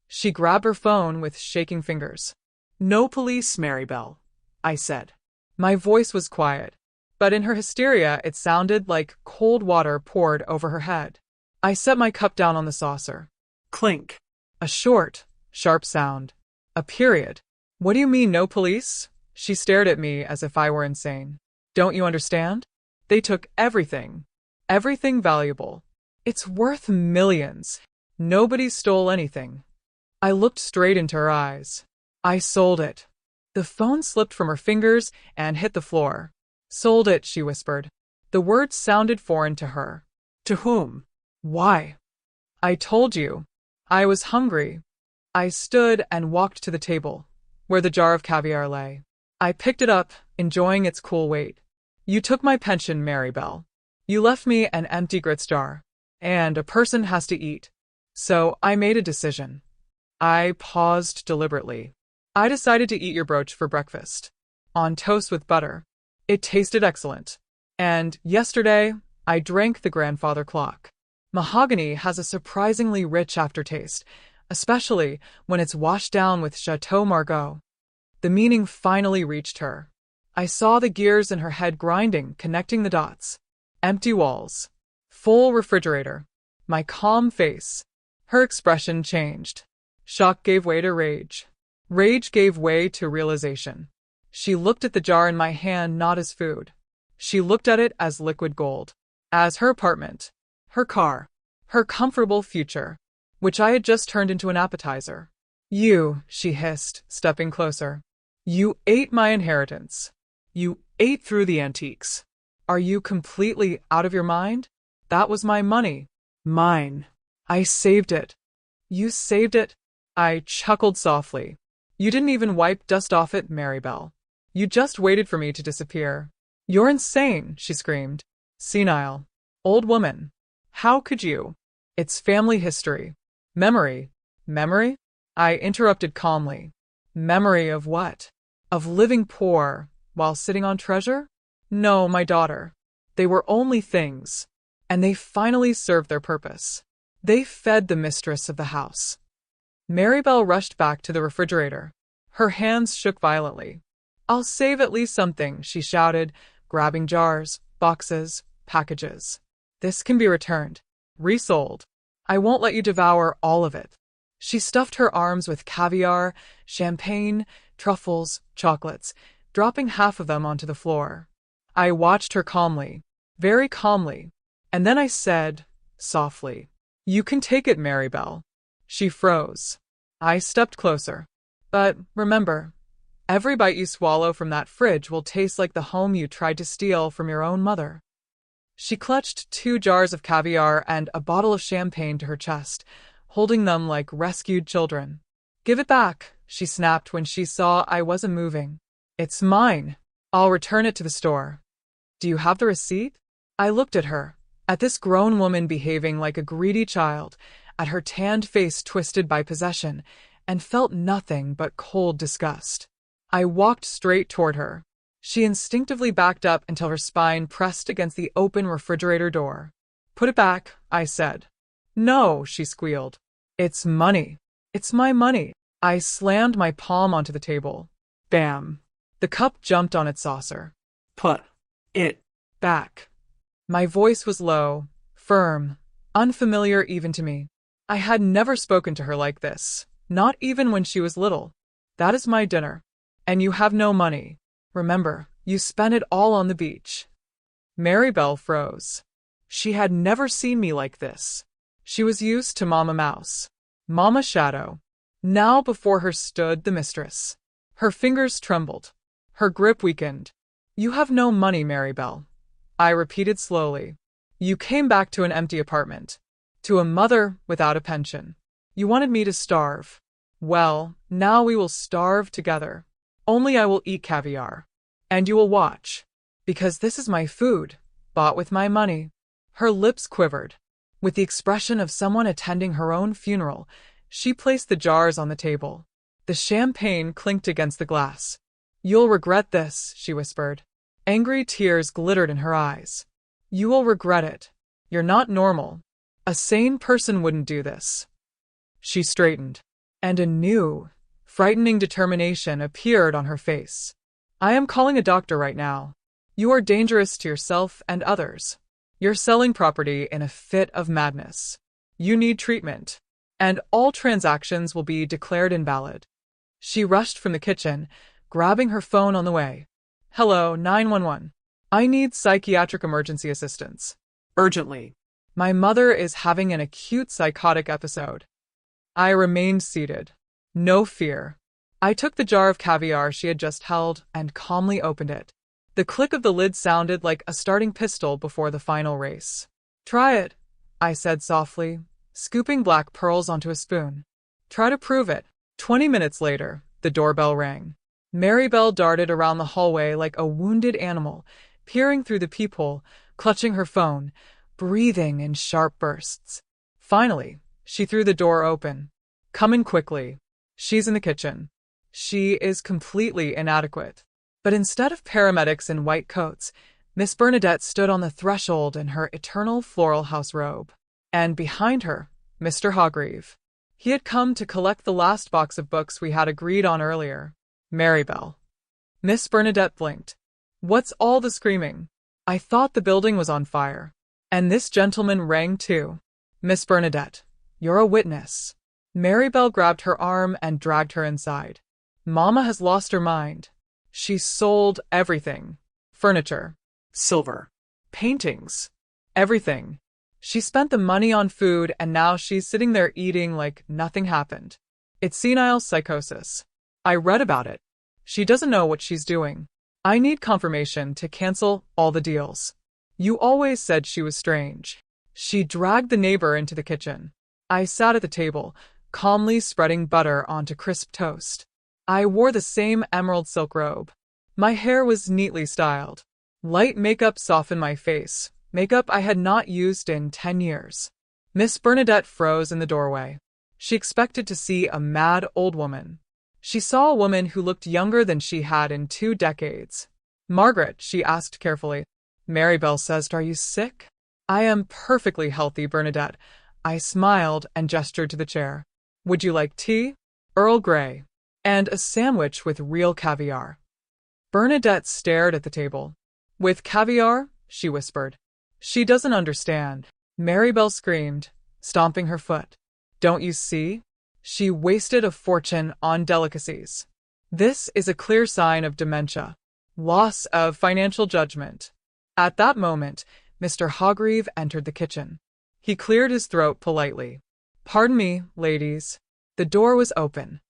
She grabbed her phone with shaking fingers. No police, Maribel, I said. My voice was quiet, but in her hysteria it sounded like cold water poured over her head. I set my cup down on the saucer. Clink. A short, sharp sound. A period. What do you mean, no police? She stared at me as if I were insane. Don't you understand? They took everything. Everything valuable. It's worth millions. Nobody stole anything. I looked straight into her eyes. I sold it. The phone slipped from her fingers and hit the floor. Sold it, she whispered. The words sounded foreign to her. To whom? Why? I told you. I was hungry. I stood and walked to the table, where the jar of caviar lay. I picked it up, enjoying its cool weight. You took my pension, Maribel. You left me an empty grits jar. And a person has to eat. So I made a decision. I paused deliberately. I decided to eat your brooch for breakfast. On toast with butter. It tasted excellent. And yesterday, I drank the grandfather clock. Mahogany has a surprisingly rich aftertaste, especially when it's washed down with Chateau Margaux. The meaning finally reached her. I saw the gears in her head grinding, connecting the dots. Empty walls. Full refrigerator. My calm face. Her expression changed. Shock gave way to rage. Rage gave way to realization. She looked at the jar in my hand not as food. She looked at it as liquid gold. As her apartment. Her car. Her comfortable future. Which I had just turned into an appetizer. You, she hissed, stepping closer. You ate my inheritance. You ate through the antiques. Are you completely out of your mind? That was my money. Mine. I saved it. You saved it? I chuckled softly. You didn't even wipe dust off it, Maribel. You just waited for me to disappear. You're insane, she screamed. Senile. Old woman. How could you? It's family history. Memory. Memory? I interrupted calmly. Memory of what? Of living poor while sitting on treasure? No, my daughter. They were only things. And they finally served their purpose. They fed the mistress of the house. Maribel rushed back to the refrigerator. Her hands shook violently. I'll save at least something, she shouted, grabbing jars, boxes, packages. This can be returned. Resold. I won't let you devour all of it. She stuffed her arms with caviar, champagne, truffles, chocolates, dropping half of them onto the floor. I watched her calmly, very calmly, and then I said, softly, "You can take it, Maribel." She froze. I stepped closer. "But remember, every bite you swallow from that fridge will taste like the home you tried to steal from your own mother." She clutched 2 jars of caviar and a bottle of champagne to her chest, holding them like rescued children. "Give it back," she snapped when she saw I wasn't moving. "It's mine. I'll return it to the store." "Do you have the receipt?" I looked at her, at this grown woman behaving like a greedy child, at her tanned face twisted by possession, and felt nothing but cold disgust. I walked straight toward her. She instinctively backed up until her spine pressed against the open refrigerator door. "Put it back," I said. "No," she squealed. "It's money. It's my money." I slammed my palm onto the table. Bam! The cup jumped on its saucer. Put it back. My voice was low, firm, unfamiliar even to me. I had never spoken to her like this, not even when she was little. "That is my dinner. And you have no money. Remember, you spent it all on the beach." Maribel froze. She had never seen me like this. She was used to Mama Mouse, Mama Shadow. Now before her stood the mistress. Her fingers trembled. Her grip weakened. "You have no money, Maribel," I repeated slowly. "You came back to an empty apartment, to a mother without a pension. You wanted me to starve. Well, now we will starve together. Only I will eat caviar. And you will watch. Because this is my food, bought with my money." Her lips quivered. With the expression of someone attending her own funeral, she placed the jars on the table. The champagne clinked against the glass. "You'll regret this," she whispered. Angry tears glittered in her eyes. "You will regret it. You're not normal. A sane person wouldn't do this." She straightened, and a new, frightening determination appeared on her face. "I am calling a doctor right now. You are dangerous to yourself and others. You're selling property in a fit of madness. You need treatment, and all transactions will be declared invalid." She rushed from the kitchen, grabbing her phone on the way. "Hello, 911. I need psychiatric emergency assistance. urgently. My mother is having an acute psychotic episode." I remained seated. No fear. I took the jar of caviar she had just held and calmly opened it. The click of the lid sounded like a starting pistol before the final race. "Try it," I said softly, scooping black pearls onto a spoon. "Try to prove it." 20 minutes later, the doorbell rang. Maribel darted around the hallway like a wounded animal, peering through the peephole, clutching her phone, breathing in sharp bursts. Finally, she threw the door open. "Come in quickly. She's in the kitchen." She is completely inadequate. But instead of paramedics in white coats, Miss Bernadette stood on the threshold in her eternal floral house robe. And behind her, Mr. Hargreave. He had come to collect the last box of books we had agreed on earlier. "Maribel." Miss Bernadette blinked. "What's all the screaming? I thought the building was on fire. And this gentleman rang too." "Miss Bernadette, you're a witness." Maribel grabbed her arm and dragged her inside. "Mama has lost her mind. She sold everything. Furniture, Silver. paintings, everything. She spent the money on food and now she's sitting there eating like nothing happened. It's senile psychosis. I read about it. She doesn't know what she's doing. I need confirmation to cancel all the deals. You always said she was strange." She dragged the neighbor into the kitchen. I sat at the table, calmly spreading butter onto crisp toast. I wore the same emerald silk robe. My hair was neatly styled. Light makeup softened my face, makeup I had not used in 10 years. Miss Bernadette froze in the doorway. She expected to see a mad old woman. She saw a woman who looked younger than she had in 2 decades. "Margaret," she asked carefully. "Maribel says, are you sick?" "I am perfectly healthy, Bernadette." I smiled and gestured to the chair. "Would you like tea? Earl Grey. And a sandwich with real caviar." Bernadette stared at the table. "With caviar?" she whispered. "She doesn't understand." Maribel screamed, stomping her foot. "Don't you see? She wasted a fortune on delicacies. This is a clear sign of dementia." loss of financial judgment. At that moment, Mr. Hogreave entered the kitchen. He cleared his throat politely. "Pardon me, ladies." The door was open.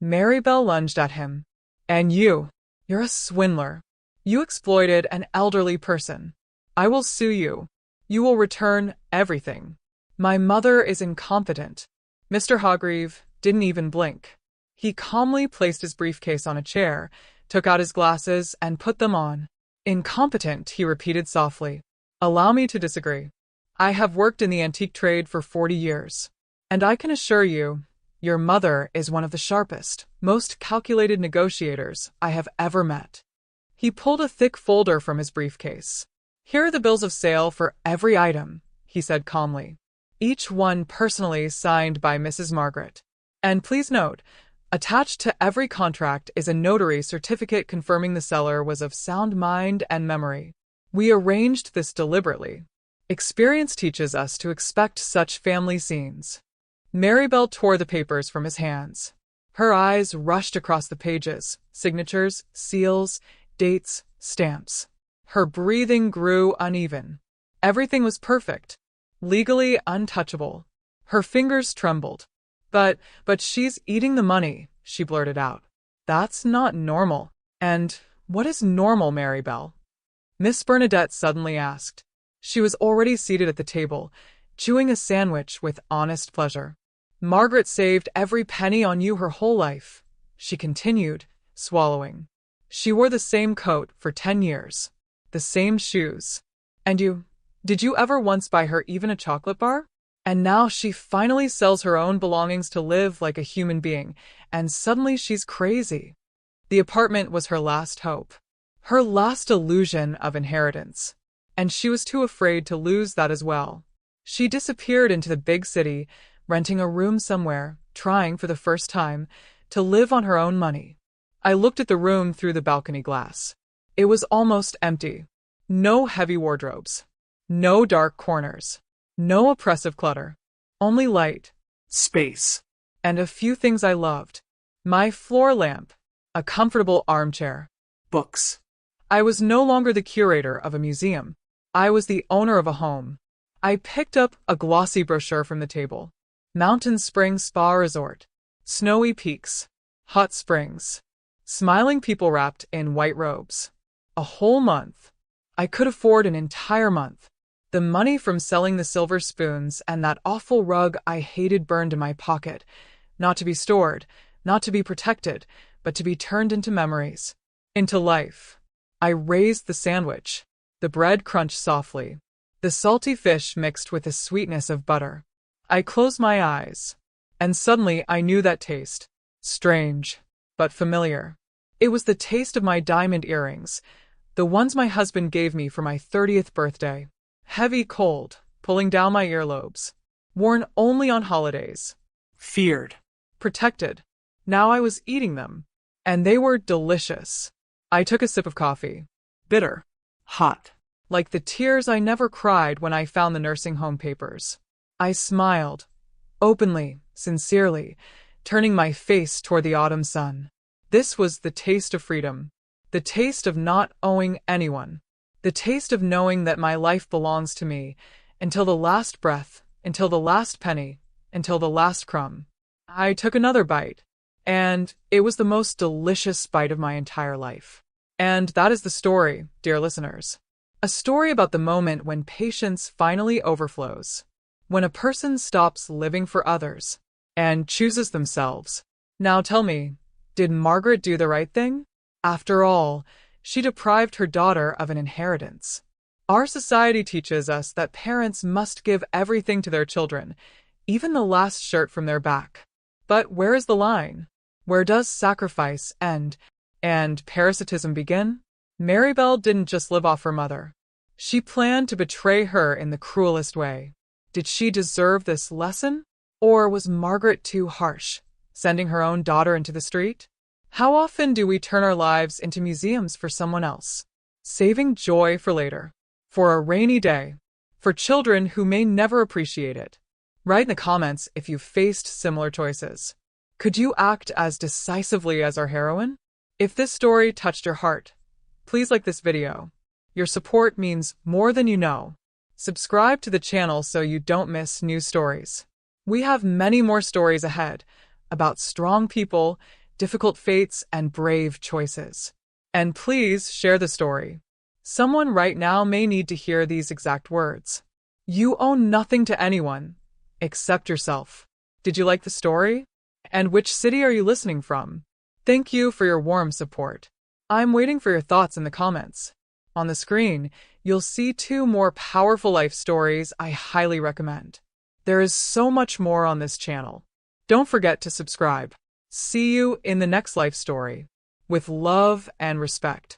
Maribel lunged at him. "And you're a swindler. You exploited an elderly person. I will sue you. You will return everything. My mother is incompetent." Mr. Hogreave didn't even blink. He calmly placed his briefcase on a chair, took out his glasses, and put them on. "Incompetent," he repeated softly. "Allow me to disagree. I have worked in the antique trade for 40 years, and I can assure you, your mother is one of the sharpest, most calculated negotiators I have ever met." He pulled a thick folder from his briefcase. "Here are the bills of sale for every item," he said calmly. "Each one personally signed by Mrs. Margaret. And please note, attached to every contract is a notary certificate confirming the seller was of sound mind and memory. We arranged this deliberately. Experience teaches us to expect such family scenes." Maribel tore the papers from his hands. Her eyes rushed across the pages, signatures, seals, dates, stamps. Her breathing grew uneven. Everything was perfect, legally untouchable. Her fingers trembled. But she's eating the money," she blurted out. "That's not normal." "And what is normal, Maribel?" Miss Bernadette suddenly asked. She was already seated at the table, chewing a sandwich with honest pleasure. "Margaret saved every penny on you her whole life," she continued, swallowing. "She wore the same coat for 10 years, the same shoes. And did you ever once buy her even a chocolate bar? And now she finally sells her own belongings to live like a human being, and suddenly she's crazy." The apartment was her last hope, her last illusion of inheritance, and she was too afraid to lose that as well. She disappeared into the big city, renting a room somewhere, trying for the first time to live on her own money. I looked at the room through the balcony glass. It was almost empty. No heavy wardrobes. No dark corners. No oppressive clutter. Only light. Space. And a few things I loved. My floor lamp. A comfortable armchair. Books. I was no longer the curator of a museum. I was the owner of a home. I picked up a glossy brochure from the table. Mountain Spring Spa Resort. Snowy peaks. Hot springs. Smiling people wrapped in white robes. A whole month. I could afford an entire month. The money from selling the silver spoons and that awful rug I hated burned in my pocket, not to be stored, not to be protected, but to be turned into memories, into life. I raised the sandwich. The bread crunched softly. The salty fish mixed with the sweetness of butter. I closed my eyes, and suddenly I knew that taste. Strange, but familiar. It was the taste of my diamond earrings, the ones my husband gave me for my 30th birthday. Heavy cold, pulling down my earlobes. Worn only on holidays. Feared. Protected. Now I was eating them. And they were delicious. I took a sip of coffee. Bitter. Hot. Like the tears I never cried when I found the nursing home papers. I smiled. Openly, sincerely, turning my face toward the autumn sun. This was the taste of freedom. The taste of not owing anyone. The taste of knowing that my life belongs to me, until the last breath, until the last penny, until the last crumb. I took another bite, and it was the most delicious bite of my entire life. And that is the story, dear listeners. A story about the moment when patience finally overflows. When a person stops living for others, and chooses themselves. Now tell me, did Margaret do the right thing? After all, she deprived her daughter of an inheritance. Our society teaches us that parents must give everything to their children, even the last shirt from their back. But where is the line? Where does sacrifice end and parasitism begin? Maribel didn't just live off her mother. She planned to betray her in the cruelest way. Did she deserve this lesson? Or was Margaret too harsh, sending her own daughter into the street? How often do we turn our lives into museums for someone else, saving joy for later, for a rainy day, for children who may never appreciate it? Write in the comments if you've faced similar choices. Could you act as decisively as our heroine? If this story touched your heart, Please like this video. Your support means more than you know. Subscribe to the channel so you don't miss new stories. We have many more stories ahead about strong people, difficult fates, and brave choices. And please share the story. Someone right now may need to hear these exact words. You owe nothing to anyone except yourself. Did you like the story? And which city are you listening from? Thank you for your warm support. I'm waiting for your thoughts in the comments. On the screen, you'll see 2 more powerful life stories I highly recommend. There is so much more on this channel. Don't forget to subscribe. See you in the next life story. With love and respect.